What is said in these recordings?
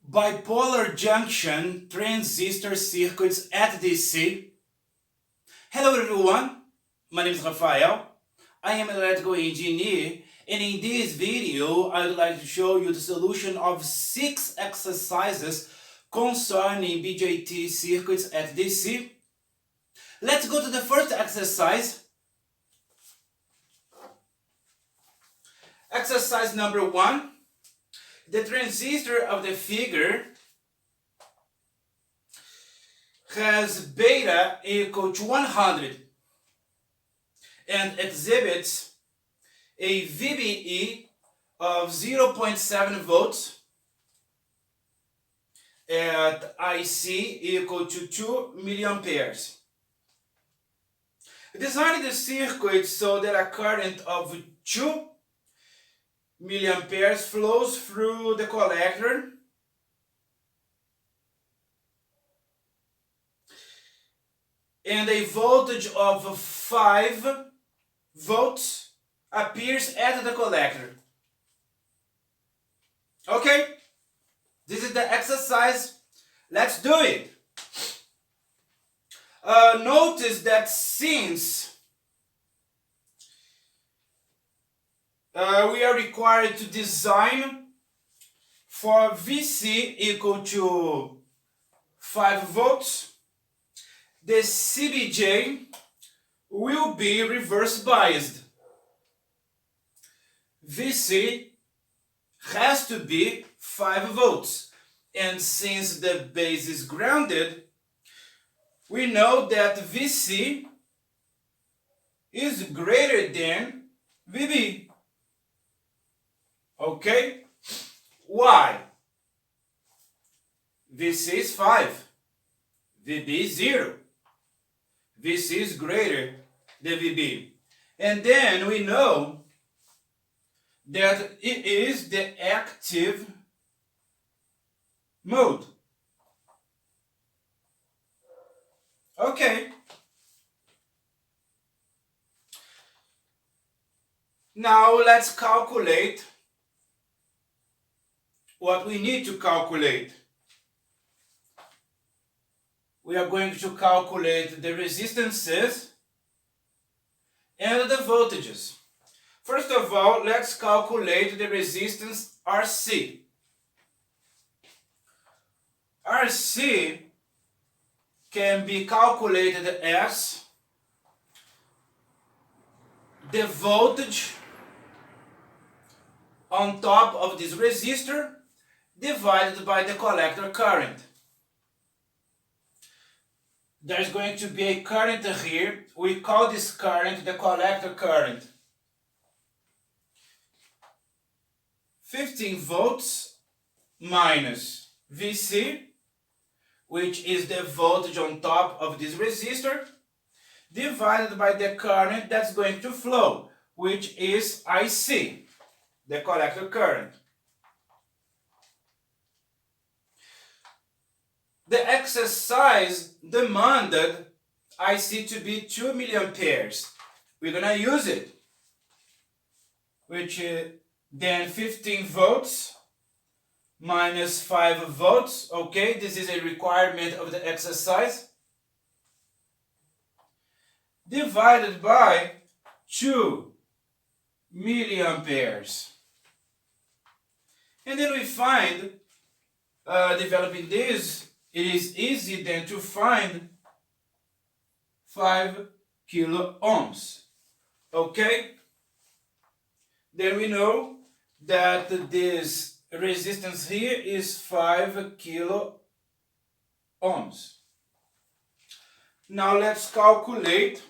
Bipolar junction transistor circuits at DC. Hello everyone, my name is Rafael. I am an electrical engineer, and in this video I would like to show you the solution of 6 exercises concerning Bjt Circuits at DC. Let's go to the first exercise. Exercise number 1. The transistor of the figure has beta equal to 100 and exhibits a VBE of 0.7 volts at IC equal to 2 milliamperes. Design the circuit so that a current of 2 milliamperes flows through the collector and a voltage of 5 volts appears at the collector. Okay, this is the exercise. Let's do it. Notice that since we are required to design for VC equal to 5 volts, the CBJ will be reverse biased. VC has to be 5 volts, and since the base is grounded, we know that VC is greater than VB. Okay? Why? VC is 5, VB is 0. VC is greater than VB. And then we know that it is the active mode. Okay. Now let's calculate what we need to calculate. We are going to calculate the resistances and the voltages. First of all, let's calculate the resistance RC. RC can be calculated as the voltage on top of this resistor divided by the collector current. There's going to be a current here. We call this current the collector current. 15 volts minus VC, which is the voltage on top of this resistor, divided by the current that's going to flow, which is IC, the collector current. The exercise demanded IC to be 2 milliamperes. We're going to use it, which then 15 volts minus 5 volts. Okay, this is a requirement of the exercise. Divided by 2 milliamperes. And then we find, developing this, it is easy then to find 5 kilo ohms. Okay? Then we know that this resistance here is 5 kilo ohms. Now let's calculate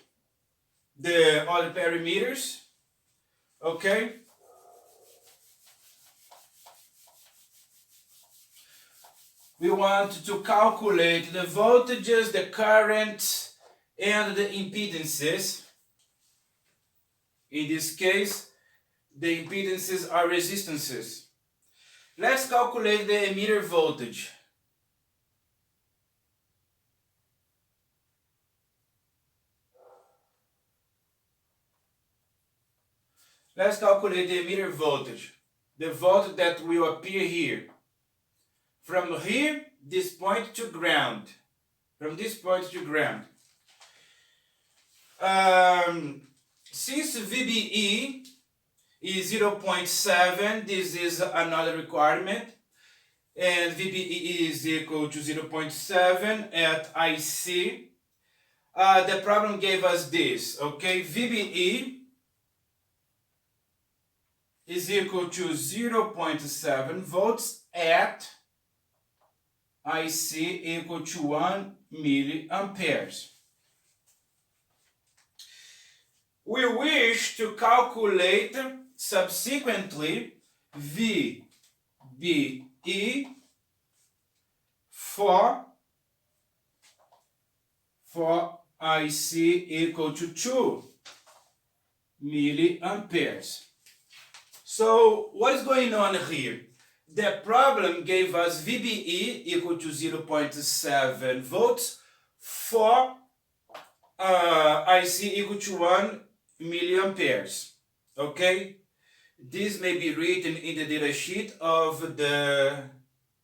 the other parameters. Okay? We want to calculate the voltages, the current, and the impedances. In this case, the impedances are resistances. Let's calculate the emitter voltage. Let's calculate the emitter voltage, the voltage that will appear here. from here, this point to ground. From this point to ground. Since VBE is 0.7, this is another requirement, and VBE is equal to 0.7 at IC. The problem gave us this, okay? VBE is equal to 0.7 volts at IC equal to 1 milliamperes. We wish to calculate subsequently VBE for IC equal to 2 milliamperes. So what is going on here? The problem gave us VBE equal to 0.7 volts for IC equal to 1 milliamperes. Okay? This may be written in the data sheet of the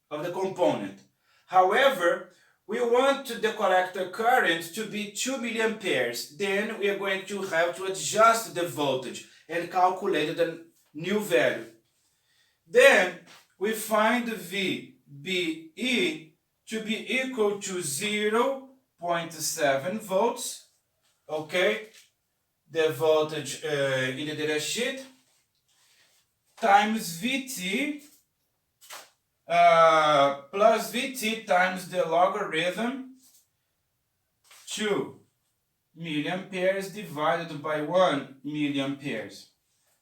component. However, we want the collector current to be 2 milliamperes. Then we are going to have to adjust the voltage and calculate the new value. Then we find VBE to be equal to 0.7 volts, okay, the voltage in the data sheet, times VT plus VT times the logarithm 2 milliamperes divided by 1 milliamperes.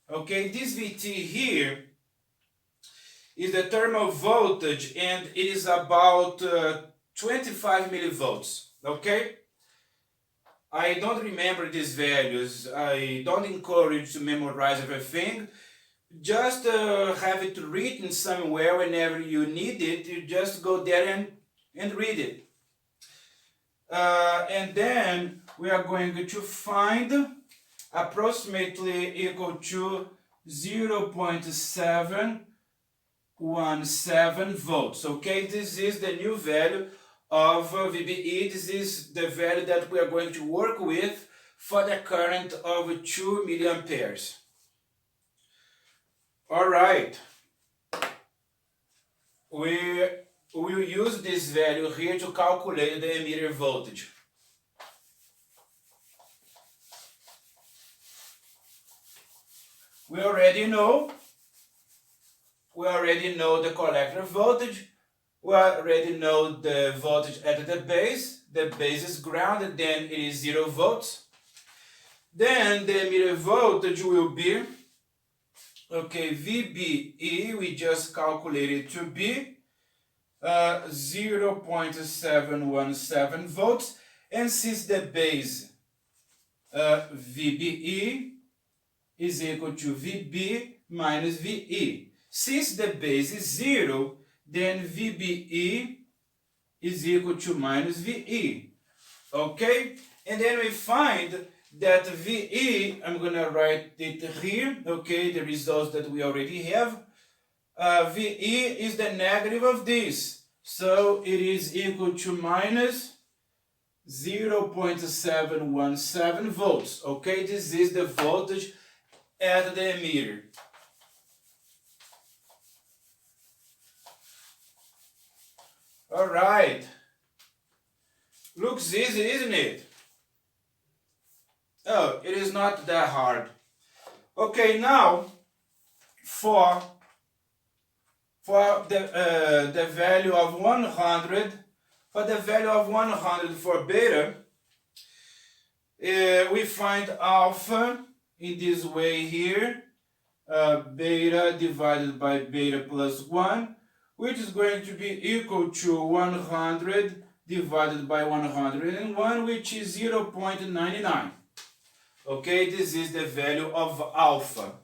Okay, this VT here is the thermal voltage, and it is about 25 millivolts. Okay, I don't remember these values. I don't encourage you to memorize everything. Just have it written somewhere. Whenever you need it, you just go there and read it. And then we are going to find approximately equal to 0.717 volts. Okay, this is the new value of VBE. This is the value that we are going to work with for the current of 2 milliamperes. All right, we will use this value here to calculate the emitter voltage. We already know the collector voltage. We already know the voltage at the base. The base is grounded, then it is 0 volts. Then the emitter voltage will be, okay, VBE, we just calculated to be 0.717 volts. And since the base VBE is equal to VB minus VE. Since the base is 0, then VBE is equal to minus VE. Okay? And then we find that VE, I'm going to write it here, okay, the results that we already have. VE is the negative of this, so it is equal to minus 0.717 volts. Okay, this is the voltage at the emitter. All right. Looks easy, isn't it? Oh, it is not that hard. Okay, now for the value of 100, for beta, we find alpha in this way here, beta divided by beta plus 1, which is going to be equal to 100 divided by 101, which is 0.99. Okay, this is the value of alpha.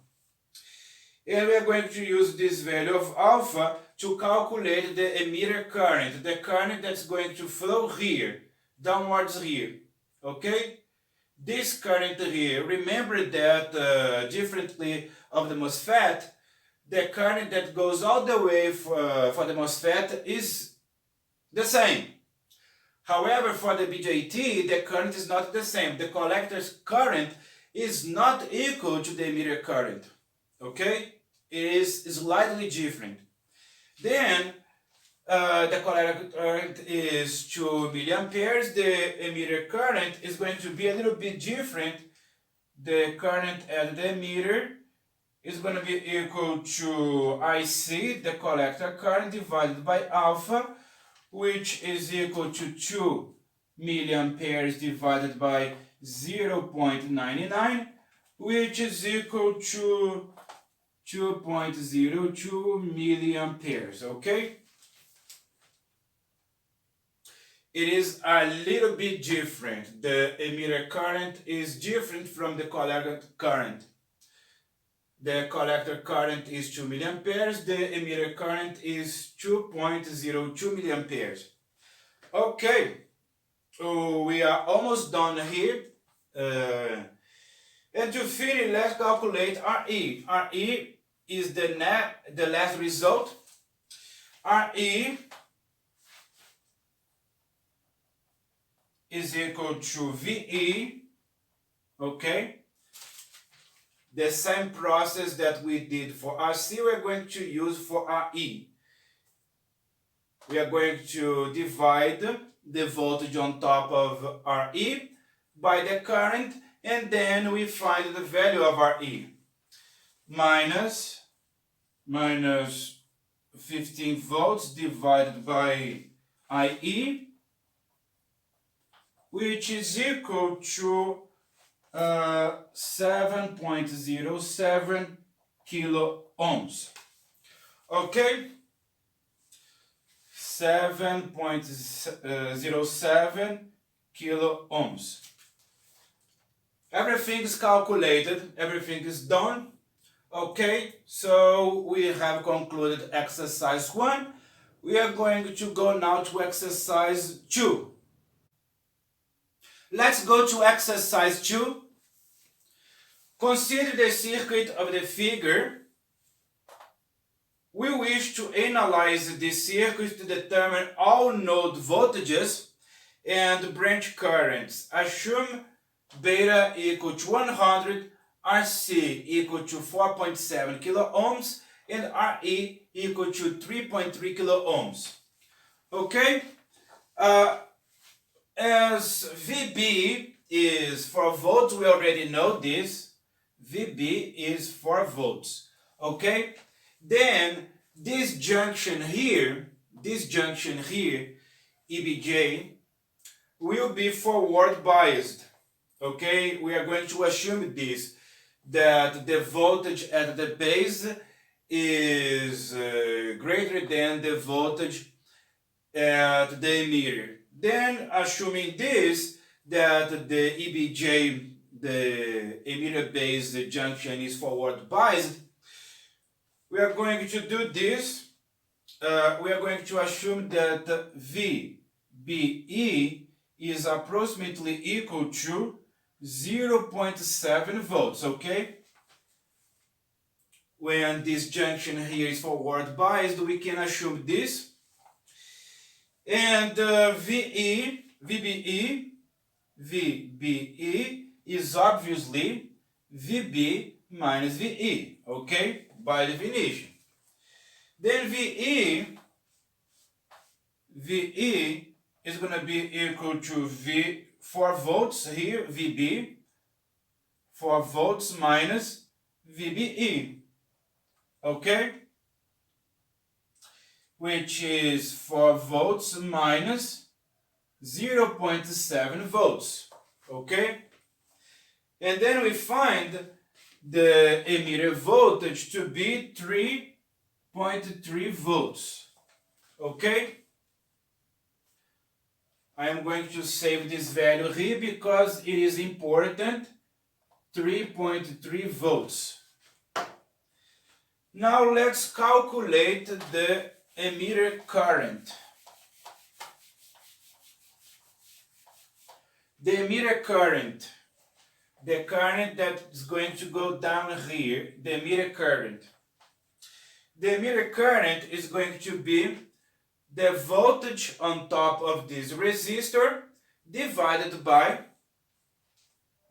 And we are going to use this value of alpha to calculate the emitter current, the current that's going to flow here, downwards here. Okay? This current here, remember that differently of the MOSFET, the current that goes all the way for the MOSFET is the same. However, for the BJT, the current is not the same. The collector's current is not equal to the emitter current. Okay? It is slightly different. Then, the collector current is 2 milliamperes. The emitter current is going to be a little bit different. The current at the emitter is going to be equal to IC, the collector current, divided by alpha, which is equal to 2 milliamperes divided by 0.99, which is equal to 2.02 milliamperes, okay? It is a little bit different. The emitter current is different from the collector current. The collector current is 2 milliamperes, the emitter current is 2.02 milliamperes. Okay, so we are almost done here. And to finish, let's calculate RE. RE is the last result. RE is equal to VE, okay? The same process that we did for RC, we are going to use for RE. We are going to divide the voltage on top of RE by the current, and then we find the value of RE. Minus 15 volts divided by IE, which is equal to 7.07 kilo ohms. Okay? 7.07 kilo ohms. Everything is calculated, everything is done. Okay, so we have concluded exercise 1. We are going to go now to exercise 2. Let's go to exercise 2. Consider the circuit of the figure. We wish to analyze the circuit to determine all node voltages and branch currents. Assume beta equal to 100, RC equal to 4.7 kilo ohms, and RE equal to 3.3 kilo ohms. Okay? As VB is 4 volts, we already know this. VB is 4 volts. Okay? Then this junction here, EBJ, will be forward biased. Okay? We are going to assume this, that the voltage at the base is greater than the voltage at the emitter. Then, assuming this, that the EBJ, the emitter base junction, is forward biased, we are going to do this. We are going to assume that VBE is approximately equal to 0.7 volts, okay? When this junction here is forward biased, we can assume this. And VBE is obviously VB minus VE, okay? By definition. Then VE is going to be equal to 4 volts here, VB, 4 volts minus VBE, okay? Which is 4 volts minus 0.7 volts, okay? And then we find the emitter voltage to be 3.3 volts, okay? I am going to save this value here because it is important, 3.3 volts. Now let's calculate the emitter current. The emitter current, the current that is going to go down here, the emitter current. the meter current is going to be the voltage on top of this resistor divided by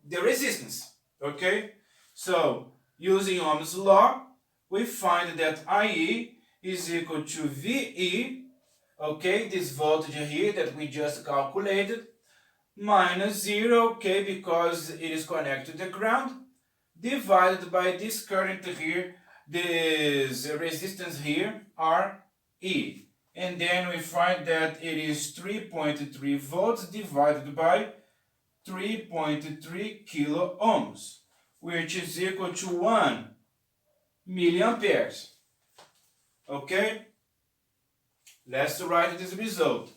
the resistance. Okay? So, using Ohm's law, we find that IE is equal to VE, okay, this voltage here that we just calculated, minus 0, okay, because it is connected to the ground, divided by this current here, this resistance here, RE. And then we find that it is 3.3 volts divided by 3.3 kilo ohms, which is equal to 1 milliamperes. Okay? Let's write this result.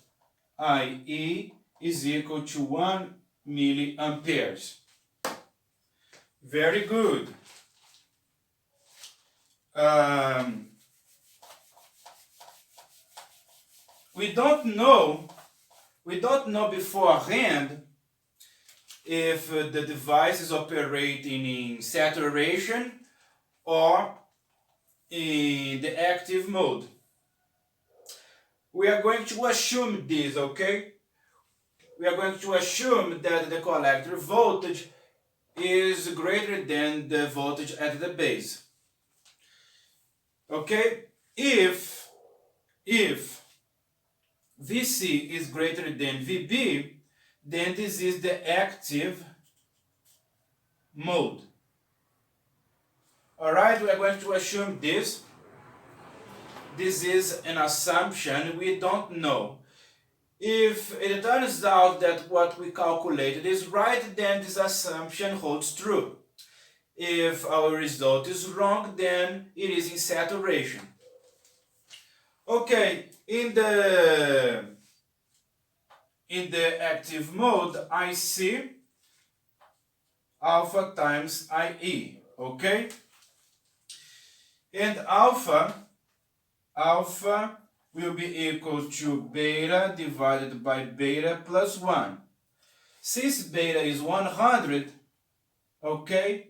IE is equal to 1 milliamperes. Very good. We don't know beforehand if the device is operating in saturation or in the active mode. We are going to assume this, okay? We are going to assume that the collector voltage is greater than the voltage at the base. Okay? If VC is greater than VB, then this is the active mode. Alright, we are going to assume this. This is an assumption, we don't know. If it turns out that what we calculated is right, then this assumption holds true. If our result is wrong, then it is in saturation. Okay, in the active mode, I see alpha times IE, okay? And alpha will be equal to beta divided by beta plus 1. Since beta is 100, okay,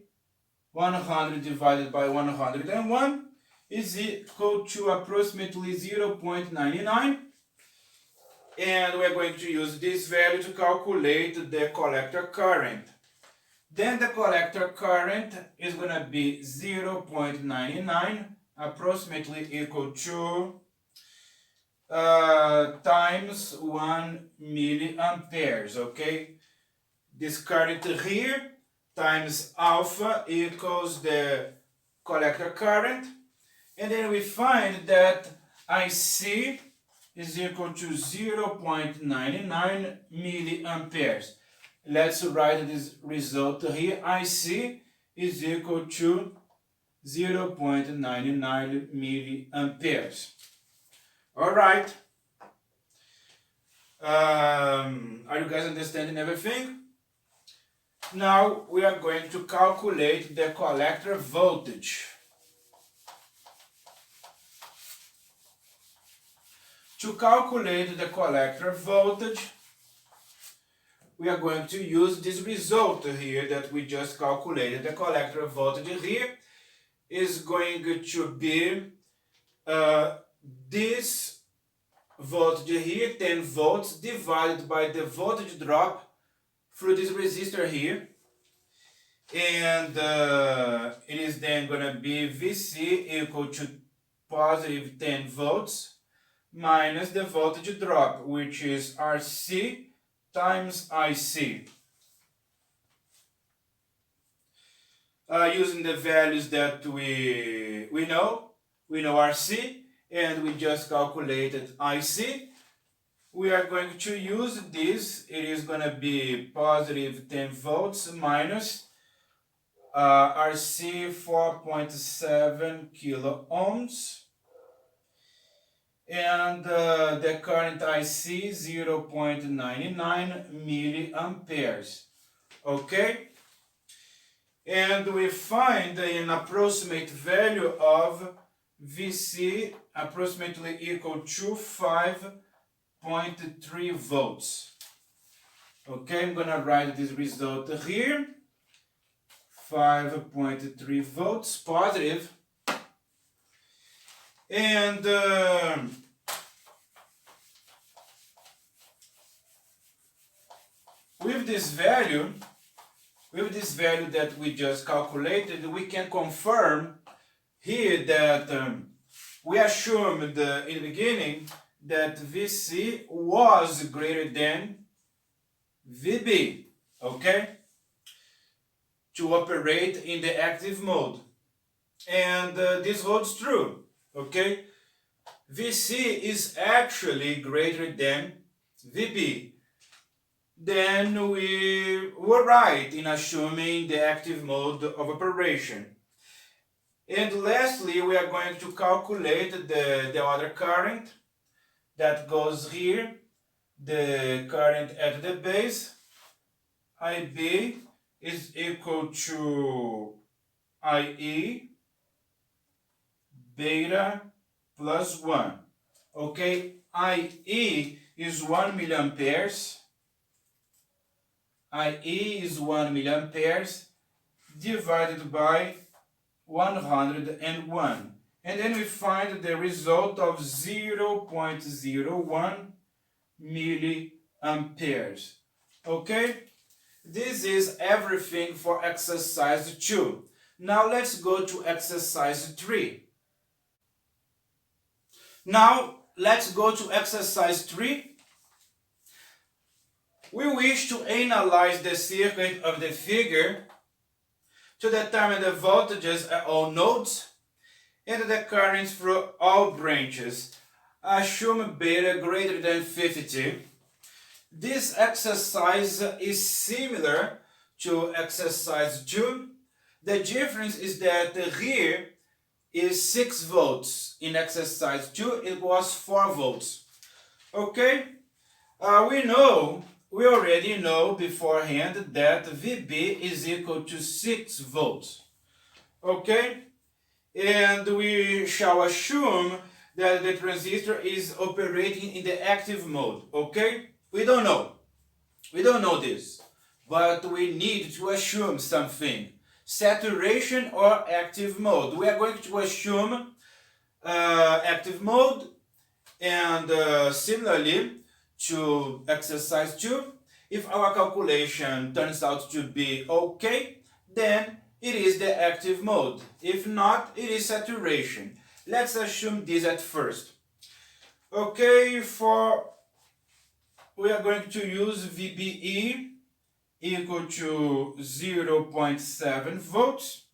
100 divided by 101 is equal to approximately 0.99. And we are going to use this value to calculate the collector current. Then the collector current is going to be 0.99, approximately equal to times 1 milliamperes, okay? This current here times alpha equals the collector current, and then we find that IC is equal to 0.99 milliamperes. Let's write this result here. IC is equal to 0.99 milliamperes. All right. Are you guys understanding everything? Now we are going to calculate the collector voltage. To calculate the collector voltage, we are going to use this result here that we just calculated. The collector voltage here is going to be this voltage here, 10 volts, divided by the voltage drop through this resistor here. And it is then going to be VC equal to positive 10 volts minus the voltage drop, which is RC times IC. Using the values that we know RC, and we just calculated IC, we are going to use this. It is going to be positive 10 volts minus RC 4.7 kilo ohms, and the current IC 0.99 milliamperes. Okay? And we find an approximate value of VC approximately equal to 5.3 volts. Okay, I'm going to write this result here. 5.3 volts positive. And with this value that we just calculated, we can confirm here that we assumed in the beginning that VC was greater than VB, okay, to operate in the active mode. And this holds true, okay? VC is actually greater than VB. Then we were right in assuming the active mode of operation. And lastly, we are going to calculate the other current that goes here, the current at the base. IB is equal to IE beta plus 1. Okay, IE is 1 milliamperes. IE is 1 milliamperes divided by 101. And then we find the result of 0.01 milliamperes. Okay? This is everything for exercise 2. Now let's go to exercise 3. Now let's go to exercise 3. We wish to analyze the circuit of the figure to determine the voltages at all nodes and the currents through all branches. Assume beta greater than 50. This exercise is similar to exercise 2. The difference is that here is 6 volts. In exercise 2 it was 4 volts. Okay? We already know beforehand that VB is equal to 6 volts. Okay? And we shall assume that the transistor is operating in the active mode. Okay? We don't know. We don't know this. But we need to assume something. Saturation or active mode. We are going to assume active mode, and similarly to exercise 2, if our calculation turns out to be okay, then it is the active mode. If not, it is saturation. Let's assume this at first. Okay, we are going to use VBE equal to 0.7 volts.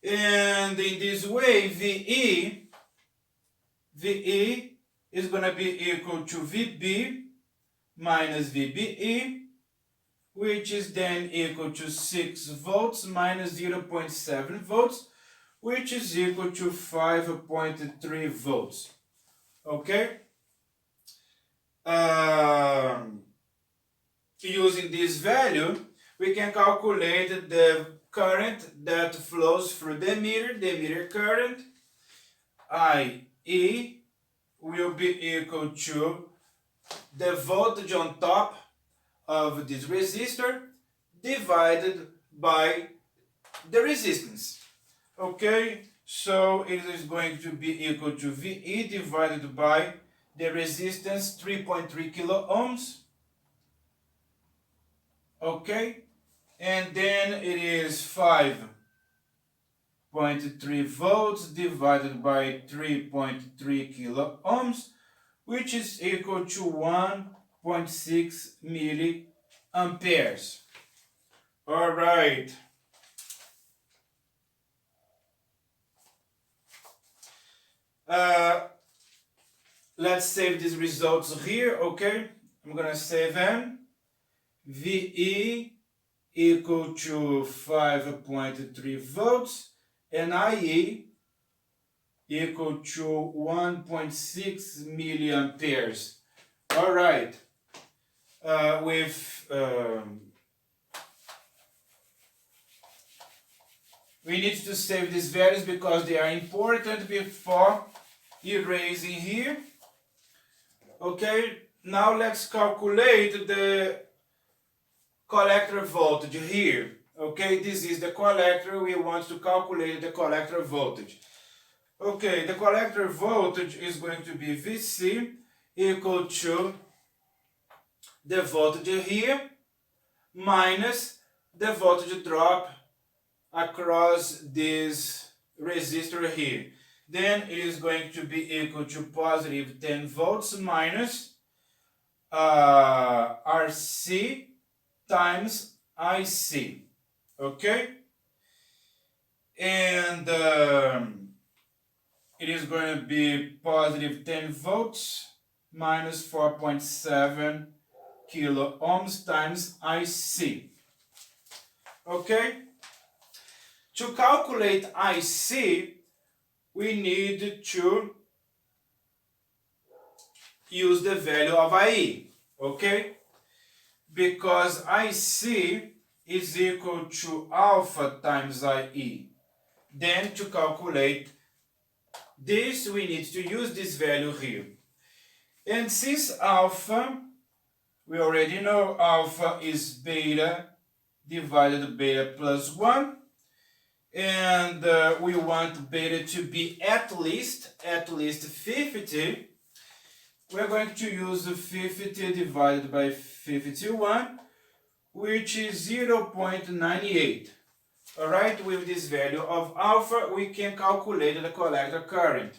And in this way, VE is going to be equal to VB minus VBE, which is then equal to 6 volts minus 0.7 volts, which is equal to 5.3 volts. Okay? Using this value, we can calculate the current that flows through the meter current. IE will be equal to the voltage on top of this resistor divided by the resistance. Okay, so it is going to be equal to VE divided by the resistance 3.3 kilo ohms. Okay, and then it is 5.3 volts divided by 3.3 kilo ohms, which is equal to 1.6 milliamperes. All right. Let's save these results here, okay? I'm gonna save them. VE equal to 5.3 volts and IE equal to 1.6 milliamperes. All right. We need to save these values because they are important before erasing here. Okay, now let's calculate the collector voltage here. Okay, this is the collector. We want to calculate the collector voltage. Okay, the collector voltage is going to be Vc equal to the voltage here minus the voltage drop across this resistor here. Then it is going to be equal to positive 10 volts minus RC times IC. Okay? And it is going to be positive 10 volts minus 4.7 kilo ohms times IC. Okay? To calculate IC, we need to use the value of IE. Okay? Because IC is equal to alpha times IE. Then to calculate this, we need to use this value here. And since alpha, we already know alpha is beta divided by beta plus 1. And we want beta to be at least 50. We're going to use 50 divided by 51, which is 0.98. Alright, with this value of alpha, we can calculate the collector current.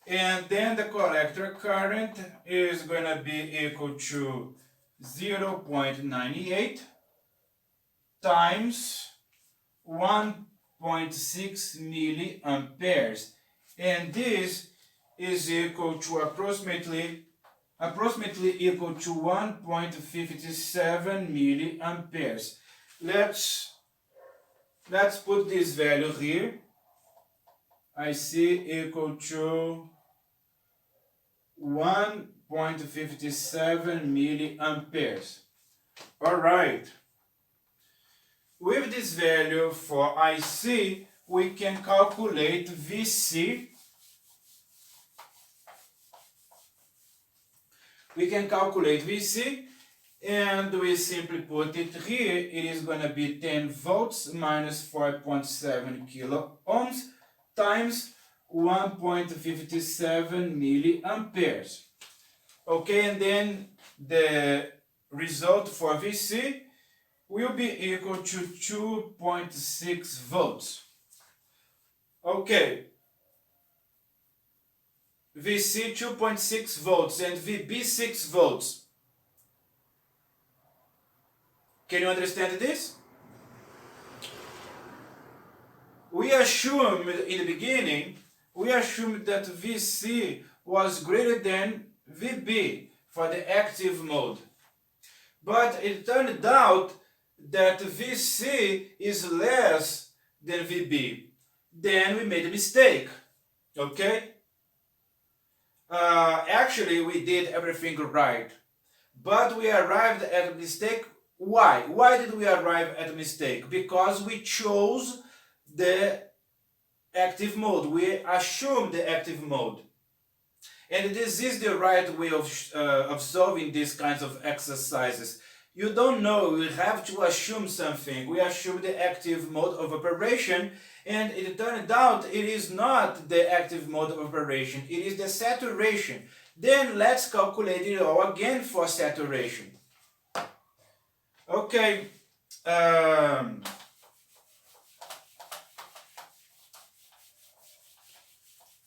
And then the collector current is going to be equal to 0.98 times 1.6 milliamperes. And this is equal to approximately equal to 1.57 milliamperes. Let's put this value here. IC equal to 1.57 milliamperes. All right. With this value for IC, we can calculate VC. We can calculate VC, and we simply put it here. It is going to be 10 volts minus 4.7 kilo ohms times 1.57 milliamperes. Okay, and then the result for VC will be equal to 2.6 volts. Okay. VC 2.6 volts and VB 6 volts. Can you understand this? We assumed in the beginning, that VC was greater than VB for the active mode. But it turned out that VC is less than VB. Then we made a mistake. Okay? Actually, we did everything right. But we arrived at a mistake. Why? Why did we arrive at a mistake? Because we chose the active mode. We assumed the active mode. And this is the right way of solving these kinds of exercises. You don't know, you have to assume something. We assume the active mode of operation, and it turned out it is not the active mode of operation, it is the saturation. Then let's calculate it all again for saturation. Okay.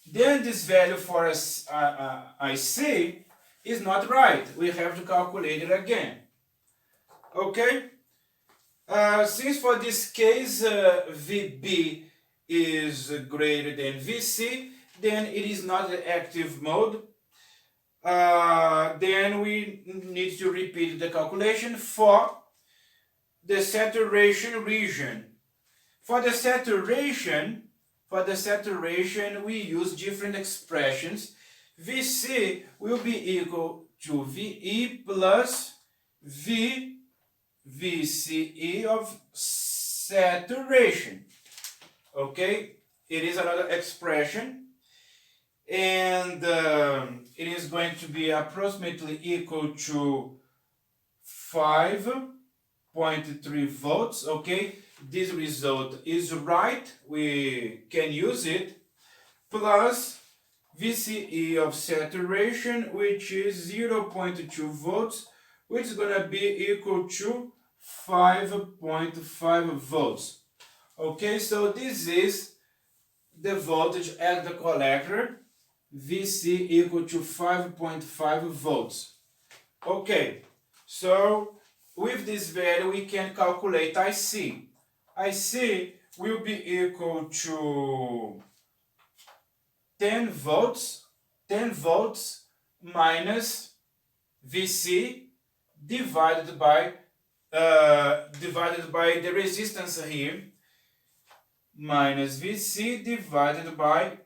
Then this value for IC is not right. We have to calculate it again. Okay? Since for this case VB is greater than VC, then it is not the active mode. Then we need to repeat the calculation for the saturation region. For the saturation, we use different expressions. VC will be equal to VE plus VCE of saturation. Okay, it is another expression, and it is going to be approximately equal to 5.3 volts. Okay, this result is right, we can use it. plus VCE of saturation, which is 0.2 volts, which is going to be equal to 5.5 volts. Okay, so this is the voltage at the collector, VC equal to 5.5 volts. Okay, so with this value we can calculate IC. IC will be equal to 10 volts minus VC divided by the resistance here, minus VC divided by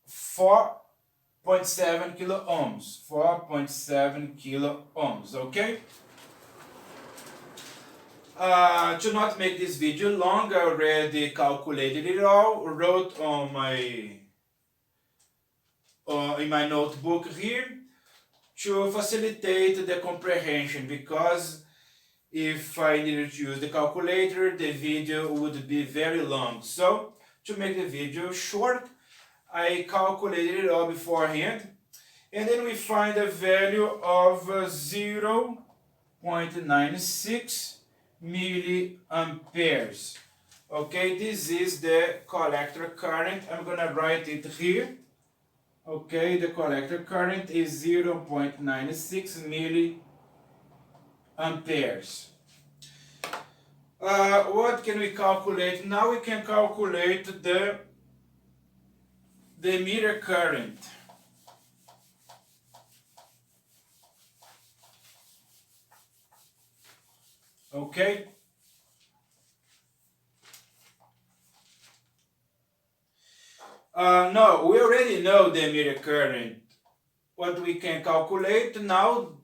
4.7 kilo ohms. 4.7 kilo ohms, okay? To not make this video long, I already calculated it all, wrote on in my notebook here to facilitate the comprehension, because if I needed to use the calculator, the video would be very long. So to make the video short, I calculated it all beforehand, and then we find a value of 0.96 milliamperes. Okay, this is the collector current. I'm gonna write it here. Okay, the collector current is 0.96 milliamperes. What can we calculate? Now we can calculate the meter current. Okay. No, we already know the meter current. What we can calculate now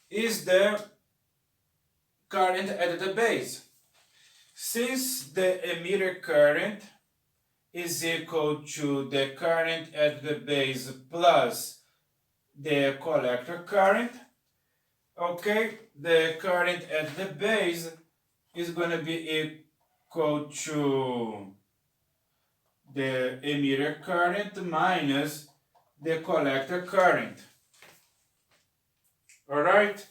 is the current at the base. Since the emitter current is equal to the current at the base plus the collector current, okay, the current at the base is going to be equal to the emitter current minus the collector current. Alright?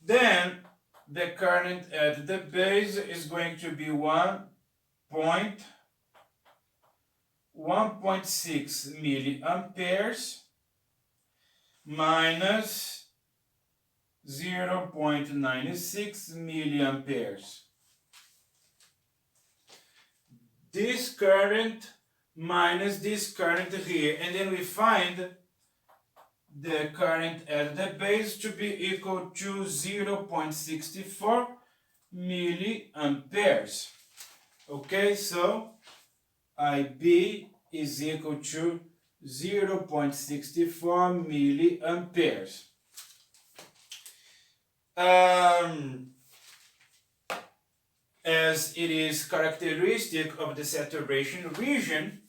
Then the current at the base is going to be 1.6 milliamperes minus 0.96 milliamperes. This current minus this current here, and then we find the current at the base to be equal to 0.64 milliamperes. Okay, so IB is equal to 0.64 milliamperes. As it is characteristic of the saturation region,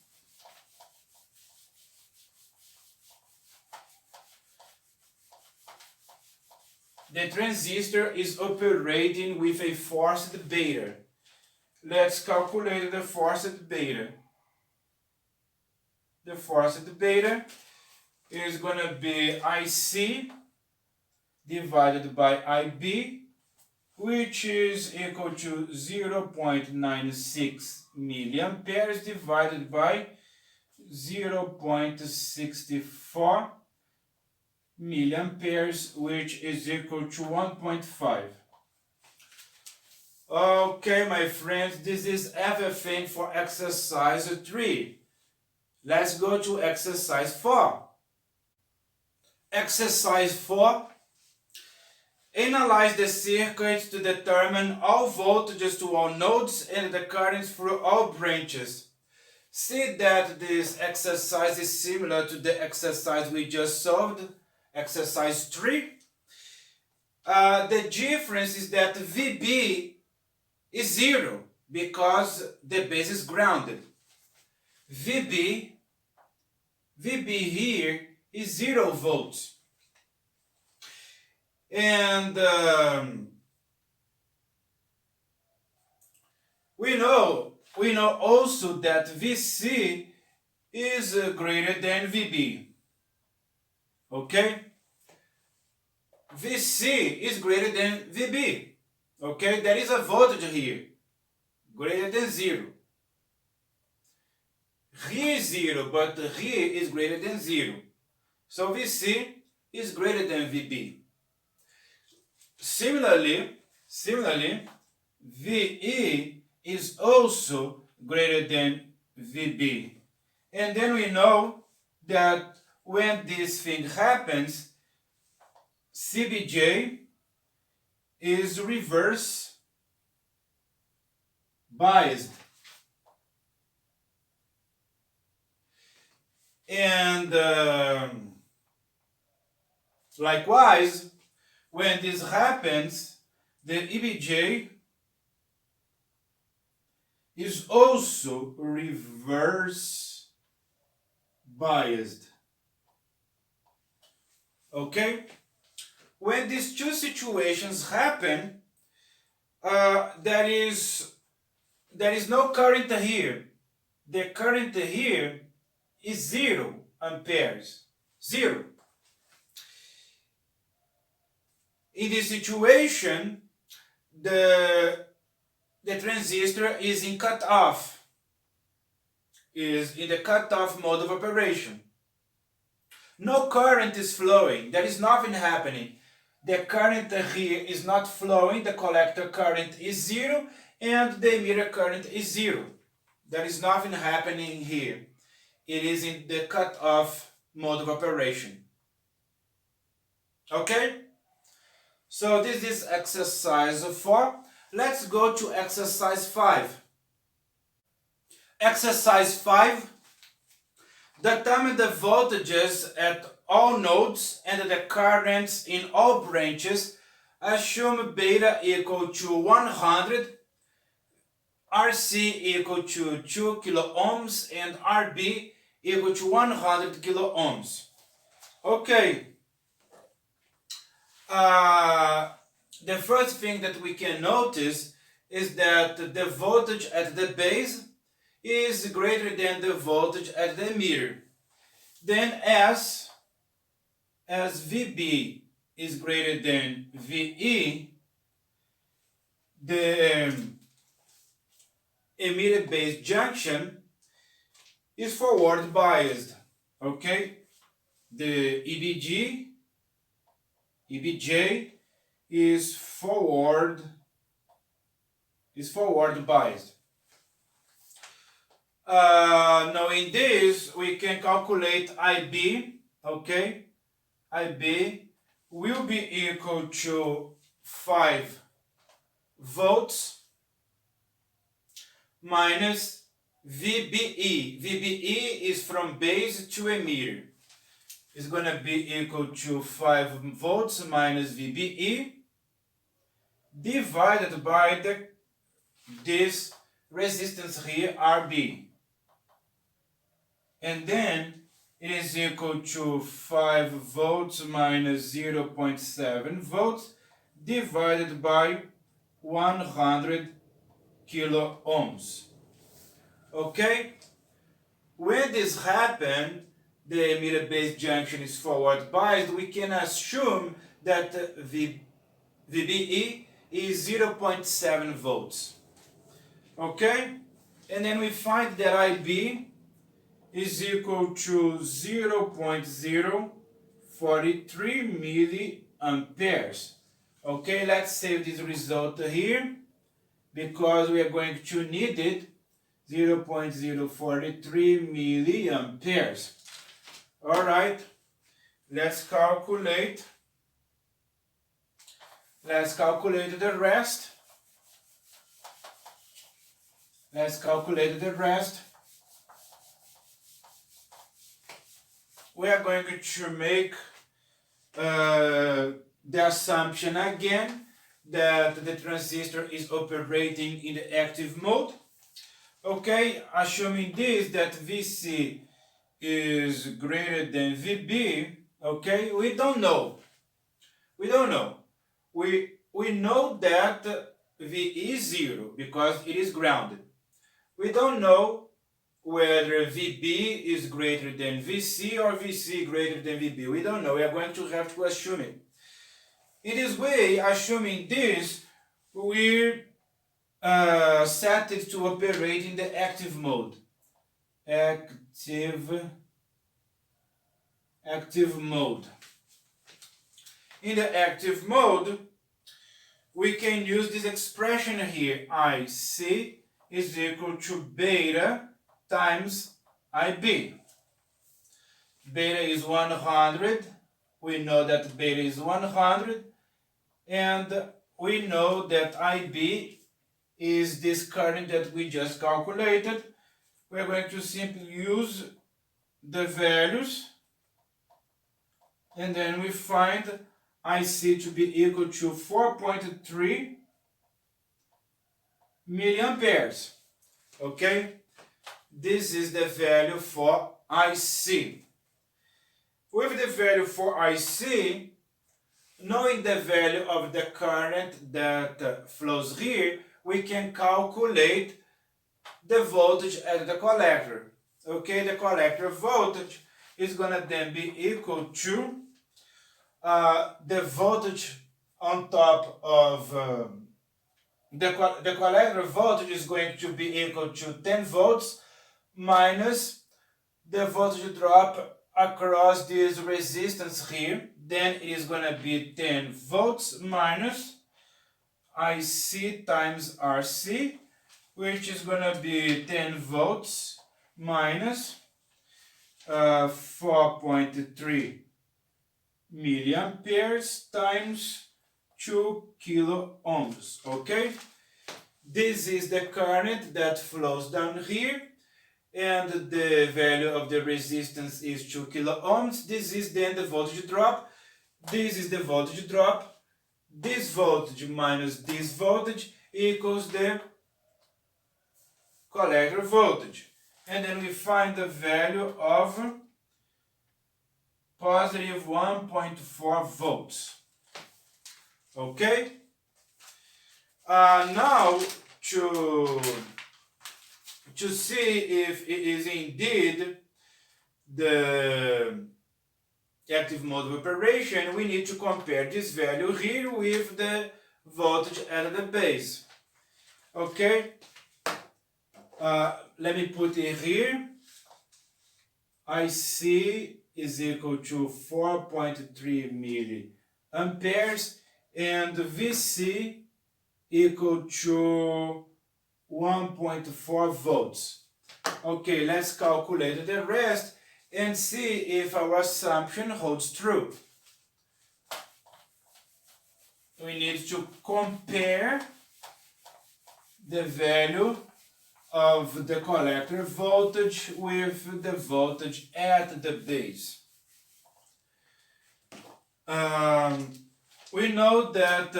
the transistor is operating with a forced beta. Let's calculate the forced beta. The forced beta is going to be IC divided by IB, which is equal to 0.96 milliamperes divided by 0.64 milliamperes, which is equal to 1.5. Okay, my friends, this is everything for exercise 3. Let's go to exercise 4. Exercise 4. Analyze the circuit to determine all voltages to all nodes and the currents through all branches. See that this exercise is similar to the exercise we just solved, exercise 3. The difference is that VB is 0 because the base is grounded. VB here is 0 volts. And we know also that VC is greater than VB. Okay? VC is greater than VB. Okay? There is a voltage here, greater than 0. Here is 0, but here is greater than 0. So VC is greater than VB. Similarly, VE is also greater than VB. And then we know that when this thing happens, CBJ is reverse biased. And likewise, when this happens, the EBJ is also reverse biased. Okay? When these two situations happen, there is no current here. The current here is 0 amperes. 0. In this situation, the transistor is in cutoff, is in the cutoff mode of operation. No current is flowing. There is nothing happening. The current here is not flowing. The collector current is 0 and the emitter current is 0. There is nothing happening here. It is in the cutoff mode of operation. Okay? So this is exercise 4. Let's go to exercise 5. Exercise 5. Determine the voltages at all nodes and the currents in all branches. Assume beta equal to 100, RC equal to 2 kilo ohms, and RB equal to 100 kilo ohms. Okay. The first thing that we can notice is that the voltage at the base is greater than the voltage at the emitter. Then as VB is greater than VE, the emitter base junction is forward biased. Okay? The EBJ is forward biased. Knowing this, we can calculate IB. Okay, IB will be equal to 5 volts minus VBE. VBE is from base to emitter. It's going to be equal to 5 volts minus VBE divided by this resistance here, RB. And then it is equal to 5 volts minus 0.7 volts divided by 100 kilo ohms. Okay? When this happens, the emitter base junction is forward biased, we can assume that VBE is 0.7 volts. Okay? And then we find that IB is equal to 0.043 milliamperes. Okay, let's save this result here because we are going to need it. 0.043 milliamperes. All right, let's calculate the rest. We are going to make the assumption again that the transistor is operating in the active mode. Okay, assuming this, that VC is greater than VB, okay, we don't know. We know that V is 0 because it is grounded. We don't know whether VB is greater than VC or VC greater than VB. We don't know. We are going to have to assume it. In this way, assuming this, we set it to operate in the active mode. Active mode. In the active mode, we can use this expression here, IC is equal to beta times IB. Beta is 100. We know that beta is 100. And we know that IB is this current that we just calculated. We're going to simply use the values. And then we find IC to be equal to 4.3 milliamperes. Okay? This is the value for IC. With the value for IC, knowing the value of the current that flows here, we can calculate the voltage at the collector. Okay, the collector voltage is going to then be equal to the voltage on top of the collector voltage is going to be equal to 10 volts minus the voltage drop across this resistance here. Then it is going to be 10 volts minus IC times RC, which is going to be 10 volts minus 4.3 milliamperes times 2 kilo ohms. Okay, this is the current that flows down here, and the value of the resistance is 2 kilo ohms. This is then the voltage drop. This is the voltage drop. This voltage minus this voltage equals the collector voltage. And then we find the value of positive 1.4 volts. Okay? Now to see if it is indeed the active mode of operation, we need to compare this value here with the voltage at the base. Okay? Let me put it here. IC is equal to 4.3 milliamperes and VC equal to 1.4 volts. Okay, let's calculate the rest and see if our assumption holds true. We need to compare the value of the collector voltage with the voltage at the base. We know that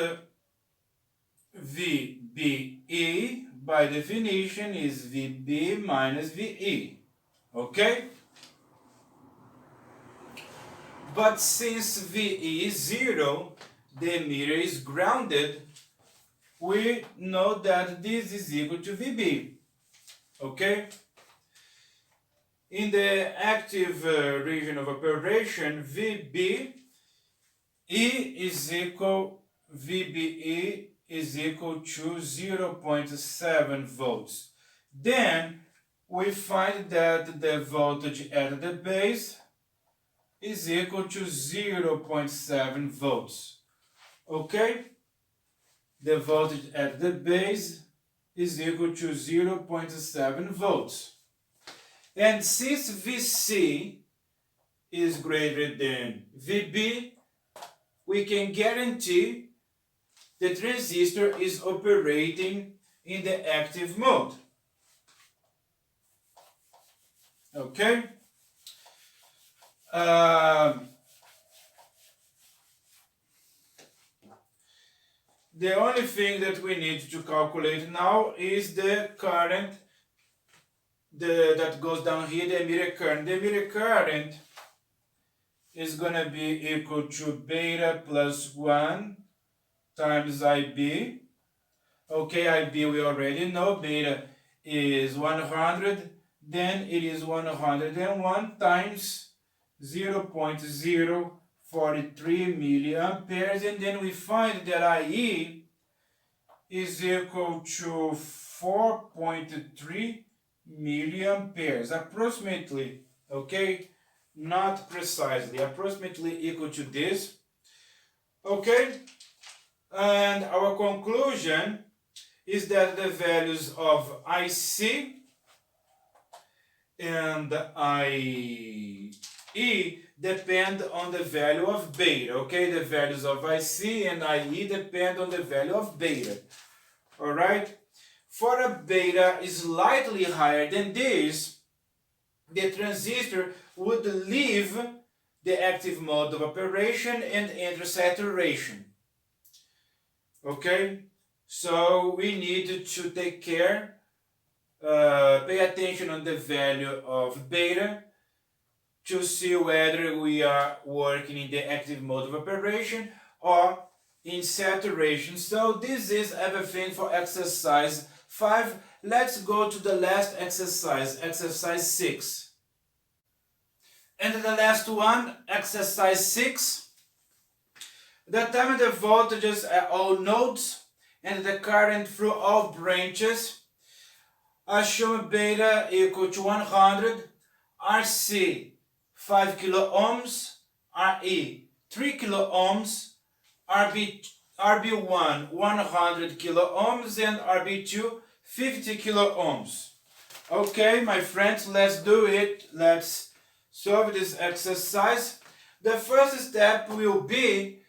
VBE by definition is VB minus VE. Okay? But since VE is 0, the emitter is grounded, we know that this is equal to VB. Okay? In the active region of operation, VBE is equal VBE is equal to 0.7 volts. Then we find that the voltage at the base is equal to 0.7 volts. Okay? The voltage at the base is equal to 0.7 volts. And since VC is greater than VB, we can guarantee the transistor is operating in the active mode. Okay? The only thing that we need to calculate now is the current that goes down here, the emitter current. The emitter current is going to be equal to beta plus 1 times IB. Okay, IB we already know. Beta is 100. then it is 101 times 0.043 milliamperes, and then we find that IE is equal to 4.3 milliamperes, approximately, okay? Not precisely, approximately equal to this, okay? And our conclusion is that the values of IC and IE depend on the value of beta, okay? The values of IC and IE depend on the value of beta, all right? For a beta is slightly higher than this, the transistor would leave the active mode of operation and enter saturation, okay? So we need to take care, pay attention on the value of beta to see whether we are working in the active mode of operation or in saturation. So this is everything for exercise 5. Let's go to the last exercise, exercise 6. And the last one, exercise 6. Determine the voltages at all nodes and the current through all branches. Assume beta equal to 100, RC 5 kilo ohms, RE 3 kilo ohms, RB1 100 kilo ohms, and RB2 50 kilo ohms. Okay, my friends, let's do it. Let's solve this exercise. The first step will be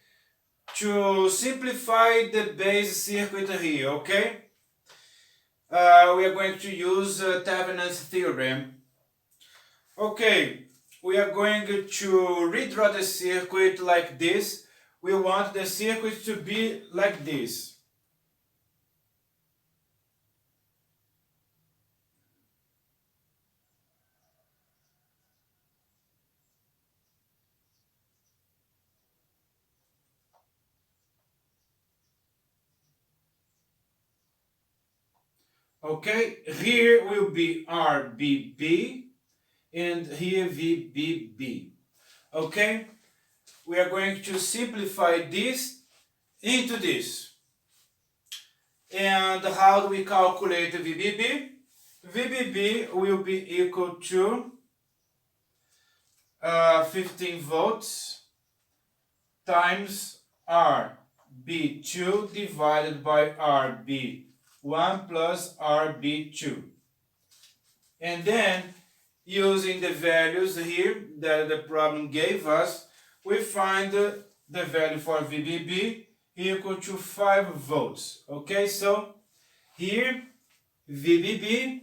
to simplify the base circuit here, okay? We are going to use Thevenin's theorem. Okay, we are going to redraw the circuit like this. We want the circuit to be like this. Okay, here will be RBB and here VBB. Okay, we are going to simplify this into this. And how do we calculate VBB? VBB will be equal to 15 volts times RB2 divided by RB1 plus RB2. And then, using the values here that the problem gave us, we find the value for VBB equal to 5 volts. Okay, so here VBB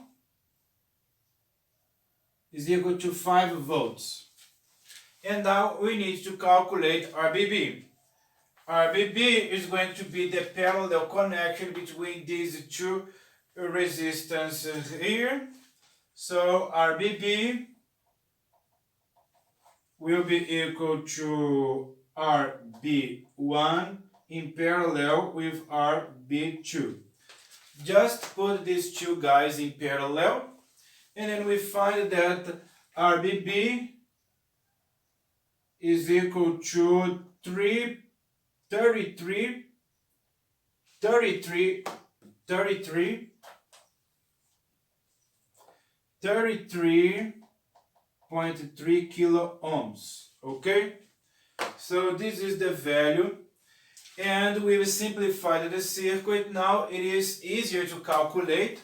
is equal to 5 volts. And now we need to calculate RBB. RBB is going to be the parallel connection between these two resistors here. So RBB will be equal to RB1 in parallel with RB2. Just put these two guys in parallel, and then we find that RBB is equal to 33.3 kilo ohms. Okay, so this is the value, and we've simplified the circuit. Now it is easier to calculate.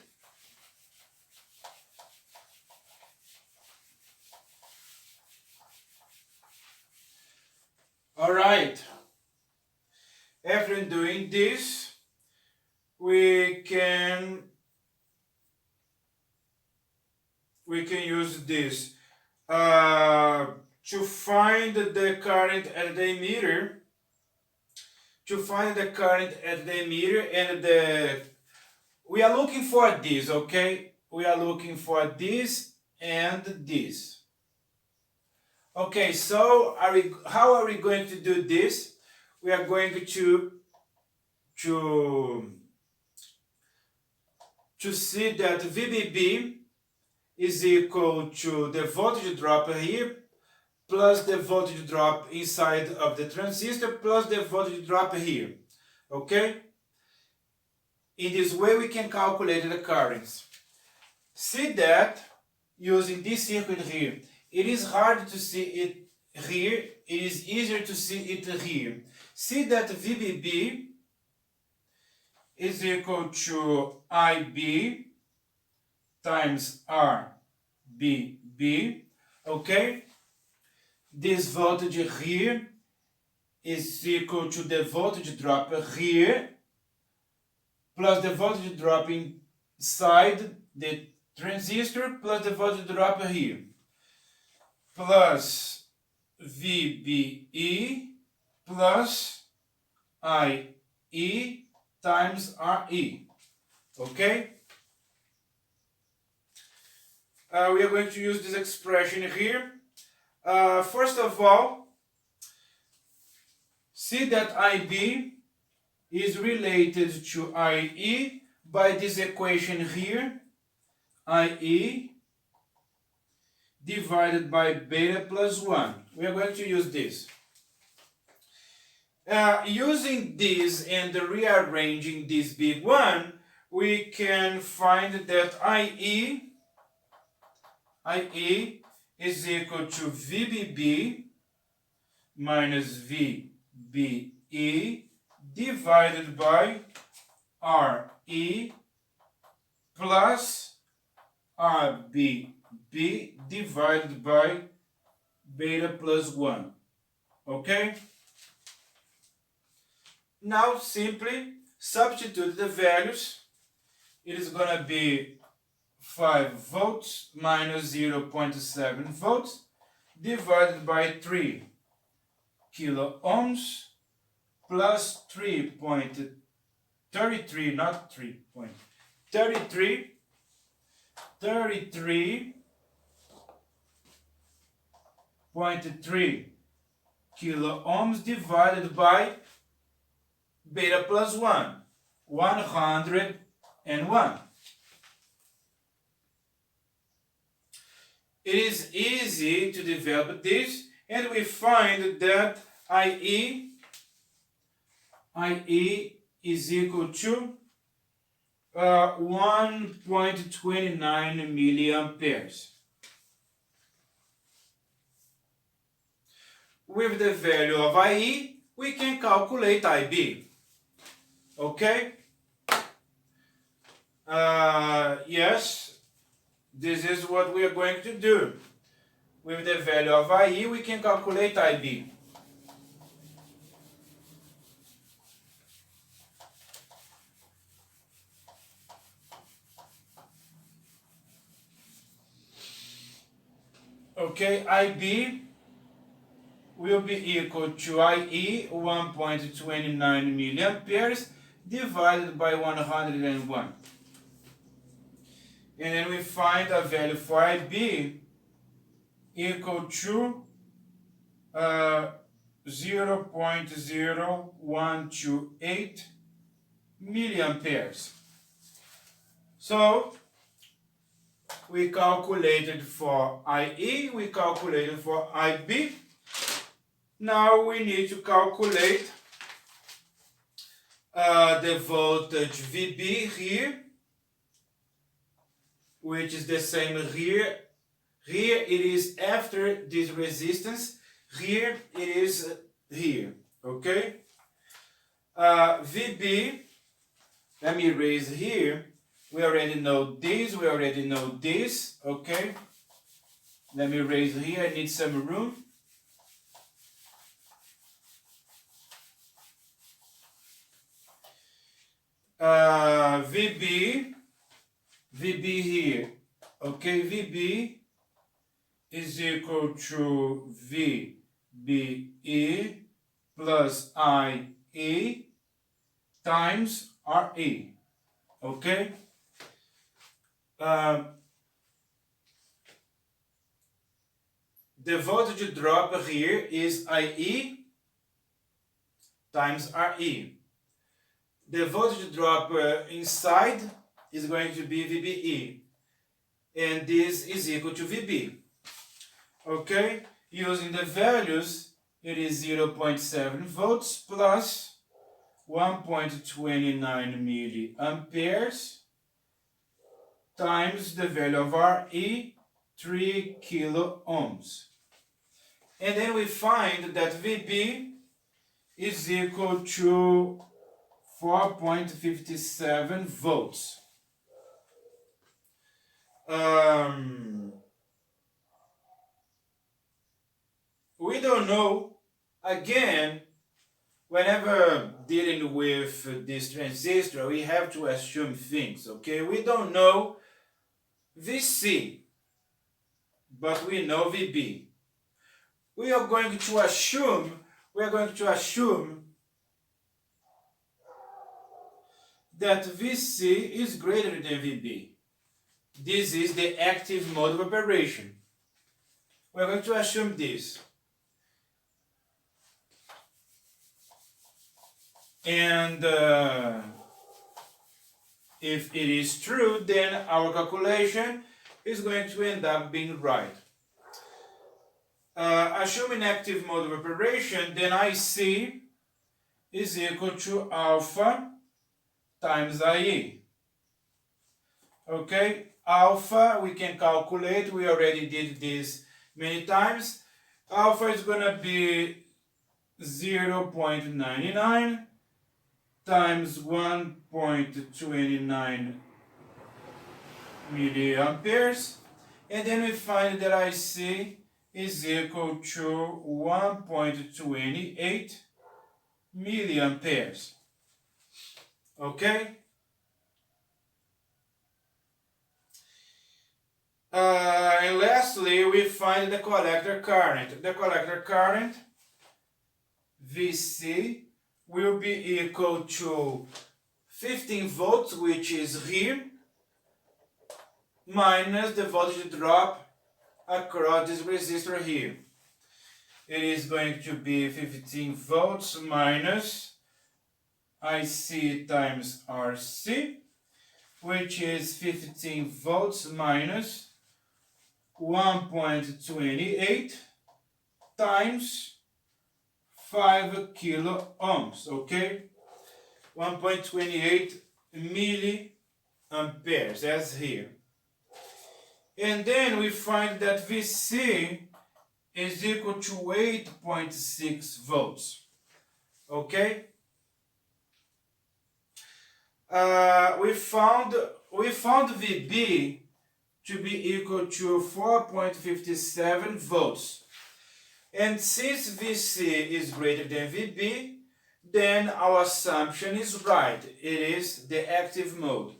All right, after doing this, we can use this to find the current at the emitter. To find the current at the emitter, and we are looking for this. Okay, we are looking for this and this. Okay, so how are we going to do this? We are going to see that VBB is equal to the voltage drop here plus the voltage drop inside of the transistor plus the voltage drop here. Okay? In this way we can calculate the currents. See that using this circuit here, it is hard to see it here, it is easier to see it here. See that VBB is equal to IB times RBB, okay? This voltage here is equal to the voltage drop here plus the voltage drop inside the transistor plus the voltage drop here plus VBE plus IE times RE. Okay? We are going to use this expression here. First of all, see that IB is related to IE by this equation here, IE divided by beta plus 1. We are going to use this. Using this and rearranging this big one, we can find that IE is equal to VBB minus VBE divided by RE plus RBB divided by beta plus 1. Okay? Now simply substitute the values. It is going to be 5 volts minus 0.7 volts divided by 3 kilo ohms plus 3.33, not 33.3 kilo ohms divided by beta plus 1, 101. It is easy to develop this, and we find that IE is equal to 1.29 milliamperes. With the value of IE, we can calculate IB. Okay? Yes, this is what we are going to do. With the value of IE, we can calculate IB. Okay, IB will be equal to IE 1.29 milliamperes divided by 101. And then we find a value for IB equal to 0.0128 milliamperes. So we calculated for IE, we calculated for IB. Now we need to calculate the voltage VB here, which is the same here. Here it is after this resistance. Here it is here. Okay? VB, let me erase here. We already know this, we already know this. Okay? Let me erase here, I need some room. VB here, okay, VB is equal to VBE plus IE times RE, okay? The voltage drop here is IE times RE. The voltage drop inside is going to be VBE. and this is equal to VB. Okay, using the values, it is 0.7 volts plus 1.29 milliamperes times the value of Re, 3 kilo ohms. And then we find that VB is equal to 4.57 volts. We don't know, again, whenever dealing with this transistor, we have to assume things, okay? We don't know VC, but we know VB. We are going to assume that VC is greater than VB. This is the active mode of operation. We're going to assume this. And if it is true, then our calculation is going to end up being right. Assuming active mode of operation, then IC is equal to alpha times IE. Okay, alpha we can calculate, we already did this many times. Alpha is going to be 0.99 times 1.29 milliamperes, and then we find that IC is equal to 1.28 milliamperes. Okay? And lastly, we find the collector current. The collector current, VC, will be equal to 15 volts, which is here, minus the voltage drop across this resistor here. It is going to be 15 volts minus IC times RC, which is 15 volts minus 1.28 times 5 kilo ohms, okay? 1.28 milliamperes, as here. And then we find that VC is equal to 8.6 volts, okay? We found VB to be equal to 4.57 volts. And since VC is greater than VB, then our assumption is right. It is the active mode.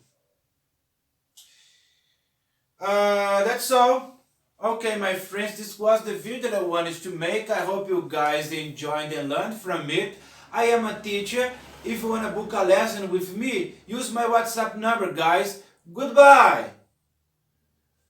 That's all. Okay, my friends, this was the video that I wanted to make. I hope you guys enjoyed and learned from it. I am a teacher. If you want to book a lesson with me, use my WhatsApp number, guys. Goodbye.